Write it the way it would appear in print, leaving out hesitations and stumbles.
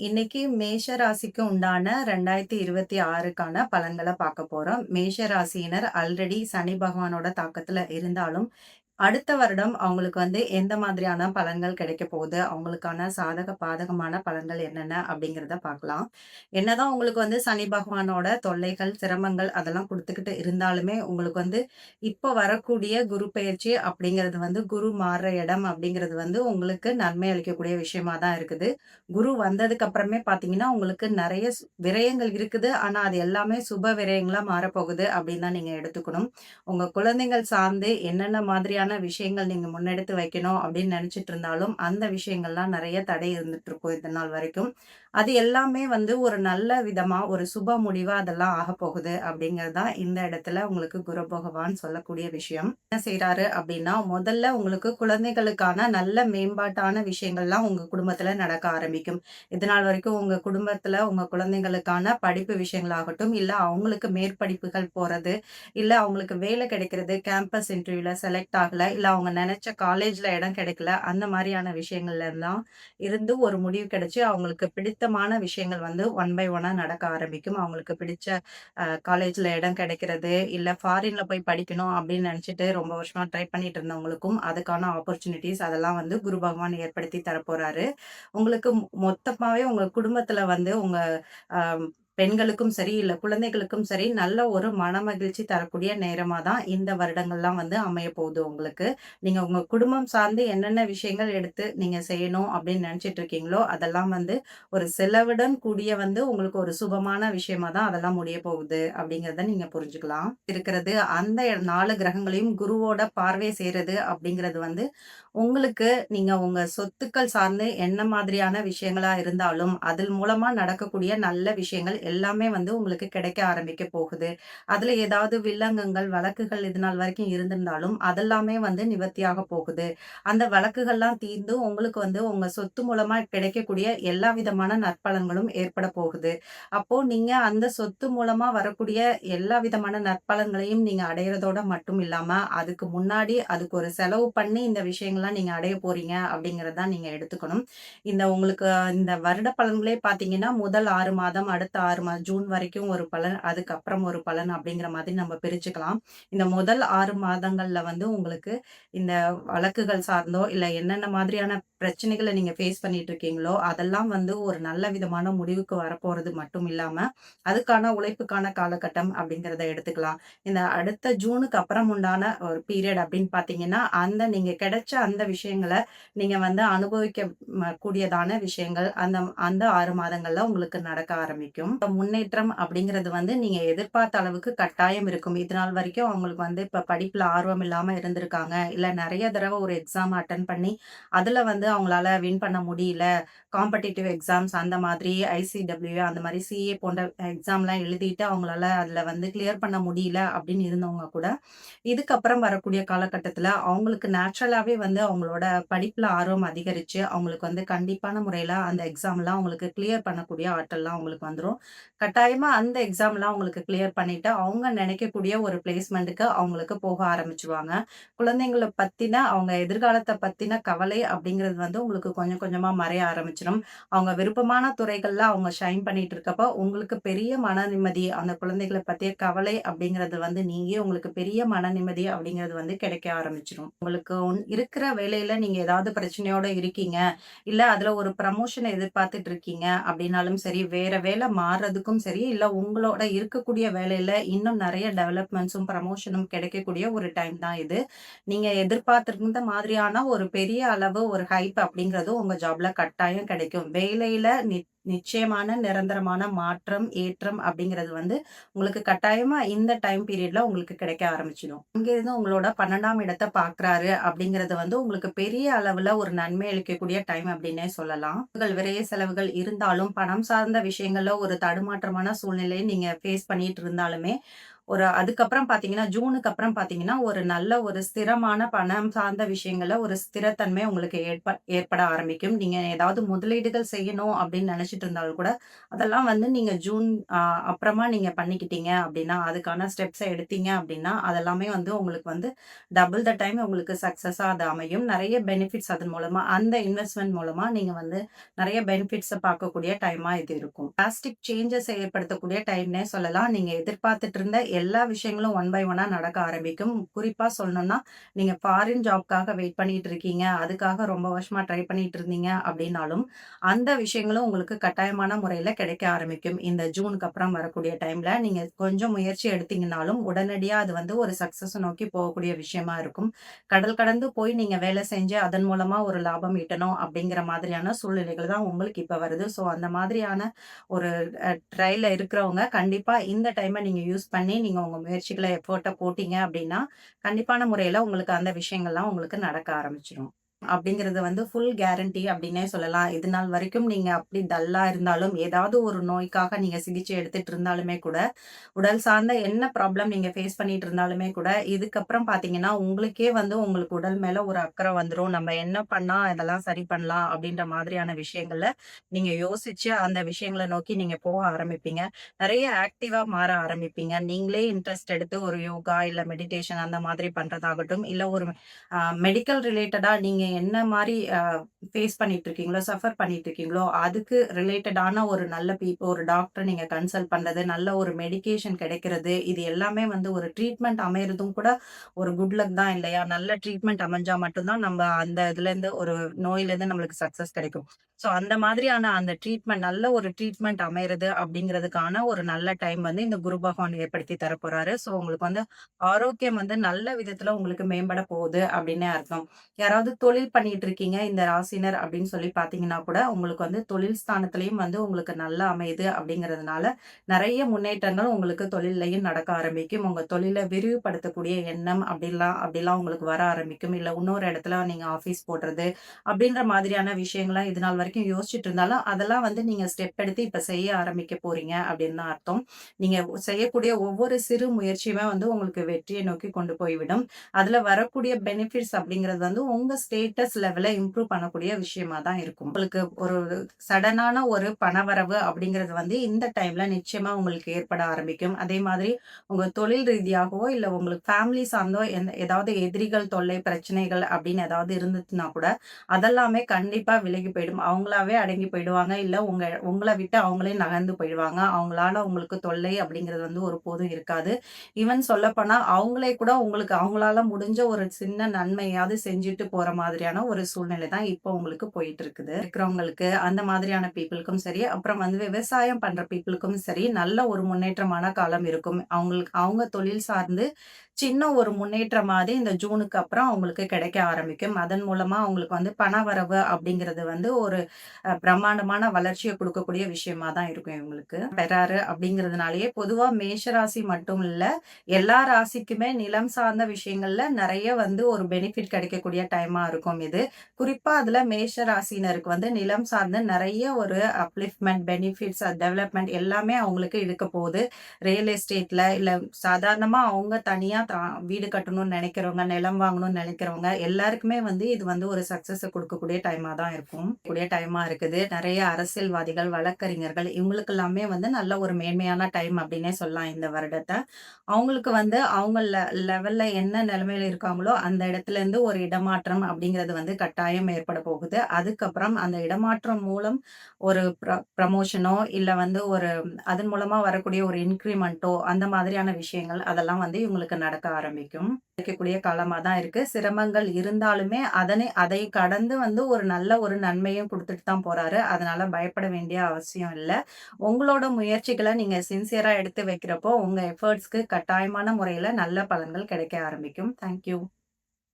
இன்னைக்கு மேஷ ராசிக்கு உண்டான 2026க்கான பலன்கள பார்க்க போறோம். மேஷ ராசியினர் ஆல்ரெடி சனி பகவானோட தாக்கத்துல இருந்தாலும், அடுத்த வருடம் அவங்களுக்கு எந்த மாதிரியான பலன்கள் கிடைக்கப் போகுது, அவங்களுக்கான சாதக, பாதகமான பலன்கள் என்னென்ன அப்படிங்கிறத பார்க்கலாம். என்னதான் உங்களுக்கு சனி பகவானோட தொல்லைகள், சிரமங்கள் அதெல்லாம் குடுத்துக்கிட்டு இருந்தாலுமே, உங்களுக்கு இப்போ வரக்கூடிய குரு பெயர்ச்சி அப்படிங்கிறது குரு மாறுற இடம் அப்படிங்கிறது உங்களுக்கு நன்மை அளிக்கக்கூடிய விஷயமா தான் இருக்குது. குரு வந்ததுக்கு அப்புறமே பார்த்தீங்கன்னா, உங்களுக்கு நெறைய விரயங்கள் இருக்குது. ஆனா, அது எல்லாமே சுப விரயங்களா மாறப்போகுது அப்படின்னு தான் நீங்க எடுத்துக்கணும். உங்க குழந்தைகள் சார்ந்து என்னென்ன மாதிரியான விஷயங்கள் நீங்க முன்னெடுத்து வைக்கணும் அப்படின்னு நெனச்சுட்டு இருந்தாலும், அந்த விஷயங்கள்லாம் நெறைய தடை இருந்துட்டு இருக்கும் இது நாள் வரைக்கும். அது எல்லாமே ஒரு நல்ல விதமா, ஒரு சுப முடிவா அதெல்லாம் ஆகப்போகுது அப்படிங்கிறது தான் இந்த இடத்துல உங்களுக்கு குரு பகவான் சொல்லக்கூடிய விஷயம். என்ன செய்றாரு அப்படின்னா, முதல்ல உங்களுக்கு குழந்தைகளுக்கான நல்ல மேம்பாட்டான விஷயங்கள்லாம் உங்க குடும்பத்துல நடக்க ஆரம்பிக்கும். இதுநாள் வரைக்கும் உங்க குடும்பத்துல உங்க குழந்தைகளுக்கான படிப்பு விஷயங்களாகட்டும், இல்ல அவங்களுக்கு மேற்படிப்புகள் போறது, இல்ல அவங்களுக்கு வேலை கிடைக்கிறது, கேம்பஸ் இன்டர்வியூல செலக்ட் ஆகல, இல்ல அவங்க நெனைச்ச காலேஜ்ல இடம் கிடைக்கல, அந்த மாரியான விஷயங்கள்ல எல்லாம் இருந்து ஒரு முடிவு கிடைச்சு, அவங்களுக்கு பிடித்தமான விஷயங்கள் ஒன் பை ஒன்னா நடக்க ஆரம்பிக்கும். அவங்களுக்கு பிடிச்ச காலேஜ்ல இடம் கிடைக்கிறது, இல்ல ஃபாரின்ல போய் படிக்கணும் அப்படின்னு நெனைச்சிட்டு ரொம்ப வருஷமா ட்ரை பண்ணிட்டு இருந்தவங்களுக்கும் அதுக்கான ஆப்பர்ச்சுனிட்டீஸ் அதெல்லாம் குரு பகவான் ஏற்படுத்தி தரப்போறாரு. உங்களுக்கு மொத்தமாவே உங்க குடும்பத்துல உங்க அ பெண்களுக்கும் சரி, இல்ல குழந்தைகளுக்கும் சரி, நல்ல ஒரு மனமகிழ்ச்சி தரக்கூடிய நேரமா தான் இந்த வருடங்கள்லாம் அமையப் போகுது உங்களுக்கு. நீங்க உங்க குடும்பம் சார்ந்து என்னென்ன விஷயங்கள் எடுத்து நீங்க செய்யணும் அப்படின்னு நெனச்சிட்டு இருக்கீங்களோ, அதெல்லாம் ஒரு செலவுடன் கூடிய உங்களுக்கு ஒரு சுபமான விஷயமா தான் அதெல்லாம் முடியப் போகுது அப்படிங்கிறத நீங்க புரிஞ்சுக்கலாம். இருக்கிறது அந்த 4 கிரகங்களையும் குருவோட பார்வை சேருது அப்படிங்கிறது உங்களுக்கு நீங்க உங்க சொத்துக்கள் சார்ந்து என்ன மாதிரியான விஷயங்களா இருந்தாலும், அதில் மூலமா நடக்கக்கூடிய நல்ல விஷயங்கள் எல்லாமே உங்களுக்கு கிடைக்க ஆரம்பிக்க போகுது. அதுல ஏதாவது வில்லங்கங்கள், வழக்குகள் இதுநாள் வரைக்கும் இருந்திருந்தாலும், அதெல்லாமே நிவர்த்தியாக போகுது. அந்த வழக்குகள்லாம் தீர்ந்து உங்களுக்கு உங்க சொத்து மூலமா கிடைக்கக்கூடிய எல்லா விதமான நற்பலன்களும் ஏற்பட போகுது. அப்போ நீங்க அந்த சொத்து மூலமா வரக்கூடிய எல்லா விதமான நற்பலன்களையும் நீங்க அடையறதோட மட்டும் இல்லாம, அதுக்கு முன்னாடி அதுக்கு ஒரு செலவு பண்ணி இந்த விஷயங்கள்லாம் நீங்க அடைய போறீங்க அப்படிங்கிறத தான் நீங்க எடுத்துக்கணும். உங்களுக்கு இந்த வருட பலன்களே பார்த்தீங்கன்னா, முதல் 6 மாதம், அடுத்த 6 மாதம் ஜூன் வரைக்கும் ஒரு பலன், அதுக்கப்புறம் ஒரு பலன் அப்படிங்கிற மாதிரி நம்ம பிரிச்சுக்கலாம். இந்த முதல் 6 மாதங்கள்ல உங்களுக்கு இந்த வழக்குகள் சார்ந்தோ, இல்ல என்னென்ன மாதிரியான பிரச்சனைகள நீங்க ஃபேஸ் பண்ணிட்டு இருக்கீங்களோ, அதெல்லாம் ஒரு நல்ல விதமான முடிவுக்கு வரப்போறது மட்டும் இல்லாம, அதுக்கான உழைப்புக்கான காலகட்டம் அப்படிங்கிறத எடுத்துக்கலாம். இந்த அடுத்த ஜூனுக்கு அப்புறம் உண்டான ஒரு பீரியட் அப்படின்னு பார்த்தீங்கன்னா, அந்த நீங்க கிடைச்ச அந்த விஷயங்கள நீங்க அனுபவிக்க கூடியதான விஷயங்கள் அந்த அந்த 6 மாதங்கள்ல உங்களுக்கு நடக்க ஆரம்பிக்கும். இப்ப முன்னேற்றம் அப்படிங்கிறது நீங்க எதிர்பார்த்த அளவுக்கு கட்டாயம் இருக்கும். இதுநாள் வரைக்கும் அவங்களுக்கு இப்ப படிப்புல ஆர்வம் இல்லாம இருந்திருக்காங்க. இல்ல நெறைய தடவ ஒரு எக்ஸாம் அட்டெண்ட் பண்ணி, அதுல அவங்களால வின் பண்ண முடியல. காம்படிட்டிவ் எக்ஸாம்ஸ் அந்த மாதிரி ஐசிடபிள்யூ அந்த மாரி சிஏ போன்ற எக்ஸாம்லாம் எழுதிட்டு அவங்களால அதுல கிளியர் பண்ண முடியல அப்படின்னு இருந்தவங்க கூட, இதுக்கப்புறம் வரக்கூடிய காலகட்டத்தில அவங்களுக்கு நேச்சுரலாவே அவங்களோட படிப்புல ஆர்வம் அதிகரிச்சு, அவங்களுக்கு கண்டிப்பான முறையில அந்த எக்ஸாம்லாம் அவங்களுக்கு கிளியர் பண்ணக்கூடிய ஆற்றல்லாம் அவங்களுக்கு வந்துரும். கட்டாயமா அந்த எக்ஸாம்லாம் அவங்களுக்கு கிளியர் பண்ணிட்டு, அவங்க நினைக்கக்கூடிய ஒரு பிளேஸ்மென்ட்க்கு அவங்களுக்கு போக ஆரம்பிச்சுருவாங்க. குழந்தைங்கள பத்தின அவங்க எதிர்காலத்த பத்தின கவலை அப்படிங்கிறது உங்களுக்கு கொஞ்சம் கொஞ்சமா மறைய ஆரம்பிச்சுரும். அவங்க விருப்பமான துறைகள்ல அவங்க ஷைன் பண்ணிட்டு இருக்கப்ப, உங்களுக்கு பெரிய மன நிம்மதி, அந்த குழந்தைகள பத்திய கவலை அப்படிங்கிறது நீங்கி உங்களுக்கு பெரிய மன நிம்மதி அப்படிங்கிறது கிடைக்க ஆரம்பிச்சுரும். உங்களுக்கு இருக்கிற வேலையில நீங்க ஏதாவது பிரச்சனையோட இருக்கீங்க, இல்ல அதுல ஒரு ப்ரமோஷன் எதிர்பார்த்துட்டு இருக்கீங்க அப்படின்னாலும் சரி, வேற வேலை மாறுறதுக்கும் சரி, இல்ல உங்களோட இருக்கக்கூடிய வேலையில இன்னும் நெறைய டெவலப்மெண்ட்ஸும், ப்ரமோஷனும் கிடைக்கக்கூடிய ஒரு டைம் தான் இது. நீங்க எதிர்பார்த்திருந்த மாதிரியான ஒரு பெரிய அளவு ஒரு ஹைப் அப்படிங்கிறது உங்க ஜாப்ல கட்டாயம் கிடைக்கும். வேலையில நிச்சயமான நிரந்தரமான மாற்றம், ஏற்றம் அப்படிங்கிறது உங்களுக்கு கட்டாயமா இந்த டைம் பீரியட்ல உங்களுக்கு கிடைக்க ஆரம்பிச்சிடும். அங்கிருந்து உங்களோட 12ஆம் இடத்த பார்க்குறாரு அப்படிங்கிறது உங்களுக்கு பெரிய அளவுல ஒரு நன்மை அளிக்கக்கூடிய டைம் அப்படின்னே சொல்லலாம். உங்கள் விரைய செலவுகள் இருந்தாலும், பணம் சார்ந்த விஷயங்கள்ல ஒரு தடுமாற்றமான சூழ்நிலையை நீங்க ஃபேஸ் பண்ணிட்டு இருந்தாலுமே, அதுக்கப்புறம் பார்த்தீங்கன்னா, ஜூனுக்கு அப்புறம் பார்த்தீங்கன்னா, ஒரு நல்ல ஒரு ஸ்திரமான பணம் சார்ந்த விஷயங்கள்ல ஒரு ஸ்திரத்தன்மை உங்களுக்கு ஏற்பட ஆரம்பிக்கும். நீங்க ஏதாவது முதலீடுகள் செய்யணும் அப்படின்னு நெனச்சிட்டு இருந்தாலும் கூட, அதெல்லாம் வந்து நீங்க ஜூன் அ அப்புறமா நீங்க பண்ணிக்கிட்டீங்க அப்படின்னா, அதுக்கான ஸ்டெப்ஸ எடுத்தீங்க அப்படின்னா, அதெல்லாமே வந்து உங்களுக்கு வந்து டபுள் த டைம் உங்களுக்கு சக்சஸா அது அமையும். நெறைய பெனிஃபிட்ஸ் அதன் மூலமா அந்த இன்வெஸ்ட்மென்ட் மூலமா நீங்க வந்து நெறைய பெனிஃபிட்ஸ பார்க்கக்கூடிய டைமா இது இருக்கும். டிராஸ்டிக் சேஞ்சஸ் ஏற்படுத்தக்கூடிய டைம்னே சொல்லலாம். நீங்க எதிர்பார்த்துட்டு இருந்த எல்லா விஷயங்களும் ஒன் பை ஒன்னா நடக்க ஆரம்பிக்கும். குறிப்பா சொல்லணும்னா, நீங்க ஃபாரின் ஜாப்க்காக வெயிட் பண்ணிட்டு இருக்கீங்க. அதுக்காக ரொம்ப வருஷமா ட்ரை பண்ணிட்டு இருந்தீங்க அப்படின்னாலும், அந்த விஷயங்களும் உங்களுக்கு கட்டாயமான முறையில கிடைக்க ஆரம்பிக்கும். இந்த ஜூனுக்கு அப்புறம் வரக்கூடிய டைம்ல நீங்க கொஞ்சம் முயற்சி எடுத்தீங்கன்னாலும், உடனடியா அது வந்து ஒரு சக்சஸ நோக்கி போகக்கூடிய விஷயமா இருக்கும். கடல் கடந்து போய் நீங்க வேலை செஞ்சு அதன் மூலமா ஒரு லாபம் ஈட்டணும் அப்படிங்கிற மாதிரியான சூழ்நிலைகள் தான் உங்களுக்கு இப்ப வருது. ஸோ அந்த மாதிரியான ஒரு ட்ரைல்ல இருக்கிறவங்க கண்டிப்பா இந்த டைம நீங்க யூஸ் பண்ணி நீங்க உங்க முயற்சிகள எஃபோர்ட்ட போட்டீங்க அப்படின்னா, கண்டிப்பான முறையில உங்களுக்கு அந்த விஷயங்கள்லாம் உங்களுக்கு நடக்க ஆரம்பிச்சுரும். அப்படிங்கிறது வந்து ஃபுல் கேரண்டி அப்படின்னே சொல்லலாம். இது நாள் வரைக்கும் நீங்க அப்படி டல்லா இருந்தாலும், ஏதாவது ஒரு நோய்க்காக நீங்க சிகிச்சை எடுத்துட்டு இருந்தாலுமே கூட, உடல் சார்ந்த என்ன ப்ராப்ளம் நீங்க ஃபேஸ் பண்ணிட்டு இருந்தாலுமே கூட, இதுக்கப்புறம் பார்த்தீங்கன்னா, உங்களுக்கே வந்து உங்களுக்கு உடல் மேல ஒரு அக்கறை வந்துரும். நம்ம என்ன பண்ணா இதெல்லாம் சரி பண்ணலாம் அப்படின்ற மாதிரியான விஷயங்கள்ல நீங்க யோசிச்சு அந்த விஷயங்கள நோக்கி நீங்க போக ஆரம்பிப்பீங்க. நெறைய ஆக்டிவா மாற ஆரம்பிப்பீங்க. நீங்களே இன்ட்ரெஸ்ட் எடுத்து ஒரு யோகா, இல்ல மெடிடேஷன் அந்த மாதிரி பண்றதாகட்டும், இல்ல ஒரு மெடிக்கல் ரிலேட்டடா நீங்க என்ன மாரி ஃபேஸ் பண்ணிட்டு இருக்கீங்களோ, சஃபர் பண்ணிட்டு இருக்கீங்களோ, அதுக்கு ரிலேட்டடான ஒரு நல்ல ஒரு டாக்டர நீங்க கன்சல்ட் பண்றது, நல்ல ஒரு மெடிகேஷன் கிடைக்கிறது, இது எல்லாமே வந்து ஒரு ட்ரீட்மெண்ட் அமையறதும் கூட ஒரு குட் லக் தான் இல்லையா? நல்ல ட்ரீட்மெண்ட் அமைஞ்சா மட்டும் தான் நம்ம அந்த இதுலேருந்து ஒரு நோயிலேருந்து நம்மளுக்கு சக்சஸ் கிடைக்கும். ஸோ அந்த மாதிரியான அந்த ட்ரீட்மெண்ட் நல்ல ஒரு ட்ரீட்மெண்ட் அமையறது அப்படிங்கிறதுக்கான ஒரு நல்ல டைம் வந்து இந்த குரு பகவான் ஏற்படுத்தி தரப்போறாரு. ஸோ உங்களுக்கு வந்து ஆரோக்கியம் வந்து நல்ல விதத்துல உங்களுக்கு மேம்பட போகுது அப்படின்னே அர்த்தம். யாராவது தொழில் பண்ணிட்டு இருக்கீங்க இந்த ராசினர் அப்படின்னு சொல்லி பார்த்தீங்கன்னா கூட, உங்களுக்கு வந்து தொழில் ஸ்தானத்திலயும் வந்து உங்களுக்கு நல்லா அமையுது அப்படிங்கிறதுனால, நெறைய முன்னேற்றங்கள் உங்களுக்கு தொழில்லயும் நடக்க ஆரம்பிக்கும். உங்க தொழில விரிவுபடுத்தக்கூடிய எண்ணம் அப்படிலாம் உங்களுக்கு வர ஆரம்பிக்கும். இல்ல இன்னொரு இடத்துல நீங்க ஆஃபீஸ் போடுறது, அப்படின்ற மாதிரியான விஷயங்கள்லாம் இது நாள் வரைக்கும் யோசிச்சுட்டு இருந்தாலும், அதெல்லாம் வந்து நீங்க ஸ்டெப் எடுத்து இப்ப செய்ய ஆரம்பிக்க போறீங்க அப்படின்னு தான் அர்த்தம். நீங்க செய்யக்கூடிய ஒவ்வொரு சிறு முயற்சியுமே வந்து உங்களுக்கு வெற்றிய நோக்கி கொண்டு போய்விடும். அதுல வரக்கூடிய பெனிஃபிட்ஸ் அப்படிங்கிறது வந்து உங்க ஸ்டேட்டஸ் லெவல இம்ப்ரூவ் பண்ணக்கூடிய விஷயமா தான் இருக்கும். உங்களுக்கு ஒரு சடனான ஒரு பணவரவு அப்படிங்கிறது வந்து இந்த டைம்ல நிச்சயமா உங்களுக்கு ஏற்பட ஆரம்பிக்கும். அதே மாதிரி உங்க தொழில் ரீதியாகவோ, இல்ல உங்களுக்கு ஃபேமிலி சார்ந்தோ ஏதாவது எதிரிகள் தொல்லை, பிரச்சனைகள் அப்படின்னு ஏதாவது இருந்துச்சுன்னா கூட, அதெல்லாமே கண்டிப்பா விலகி போயிடும். அவங்களாவே அடங்கி போயிடுவாங்க. இல்ல உங்கள விட்டு அவங்களே நகர்ந்து போயிடுவாங்க. அவங்களால உங்களுக்கு தொல்லை அப்படிங்கிறது வந்து ஒருபோதும் இருக்காது. ஈவன் சொல்லப்போனா அவங்களே கூட உங்களுக்கு அவங்களால முடிஞ்ச ஒரு சின்ன நன்மையாவது செஞ்சுட்டு போற மாதிரியான ஒரு சூழ்நிலை தான் இப்போ உங்களுக்கு போயிட்டு இருக்குது. இருக்கிறவங்களுக்கு அந்த மாதிரியான பீப்பிள்க்கும் சரி, அப்புறம் வந்து விவசாயம் பண்ற பீப்பிள்க்கும் சரி, நல்ல ஒரு முன்னேற்றமான காலம் இருக்கும். அவங்க தொழில் சார்ந்து சின்ன ஒரு முன்னேற்றமாவது இந்த ஜூனுக்கு அப்புறம் அவங்களுக்கு கிடைக்க ஆரம்பிக்கும். அதன் மூலமா அவங்களுக்கு வந்து பணவரவு அப்படிங்கிறது வந்து ஒரு பிரம்மாண்டமான வளர்ச்சிய குடுக்கக்கூடிய விஷயமா தான் இருக்கும் இவங்களுக்கு. பெறாரு அப்படிங்கிறதுனாலயே பொதுவா மேஷ ராசி மட்டும் இல்ல, எல்லா ராசிக்குமே நிலம் சார்ந்த விஷயங்கள்ல நெறைய வந்து ஒரு பெனிஃபிட் கிடைக்கக்கூடிய டைமா இருக்கும் இது. குறிப்பா அதுல மேஷ ராசியினருக்கு வந்து நிலம் சார்ந்த நெறைய ஒரு அப்லிஃப்ட்மென்ட், பெனிஃபிட்ஸ், டெவலப்மென்ட் எல்லாமே அவங்களுக்கு இருக்க போகுது. ரியல் எஸ்டேட்ல இல்ல சாதாரணமா அவங்க தனியா வீடு கட்டணும்னு நெனைக்கிறவங்க, நிலம் வாங்கணும்னு நெனைக்கிறவங்க எல்லாருக்குமே வந்து இது வந்து ஒரு சக்சஸ குடுக்கக்கூடிய டைமா தான் இருக்கும். கூடிய டைமா இருக்குது. நெறைய அரசியல்வாதிகள், வழக்கறிஞர்கள் இவங்களுக்கு எல்லாமே வந்து நல்ல ஒரு மேன்மையான டைம் அப்டின்னே சொல்லலாம் இந்த வருடத்த. அவங்களுக்கு வந்து அவங்க லெவல்ல என்ன நிலைமையில இருக்காங்களோ, அந்த இடத்துலருந்து ஒரு இடமாற்றம் அப்படிங்கிறது வந்து கட்டாயம் ஏற்பட போகுது. அதுக்கப்புறம் அந்த இடமாற்றம் மூலம் ஒரு ப்ரமோஷனோ, இல்ல வந்து ஒரு அதன் மூலமா வரக்கூடிய ஒரு இன்கிரிமென்ட்டோ, அந்த மாதிரியான விஷயங்கள் அதெல்லாம் வந்து இவங்களுக்கு நடக்க ஆரம்பிக்கும். கிடைக்கக்கூடிய காலமா தான் இருக்கு. சிரமங்கள் இருந்தாலுமே அதை கடந்து வந்து ஒரு நல்ல ஒரு நன்மையும் குடுத்துட்டு தான் போறாரு. அதனால பயப்பட வேண்டிய அவசியம் இல்ல. உங்களோட முயற்சிகள நீங்க சின்சியரா எடுத்து வைக்கிறப்போ, உங்க எஃபோர்ட்ஸ்க்கு கட்டாயமான முறையில நல்ல பலன்கள் கிடைக்க ஆரம்பிக்கும். Thank you.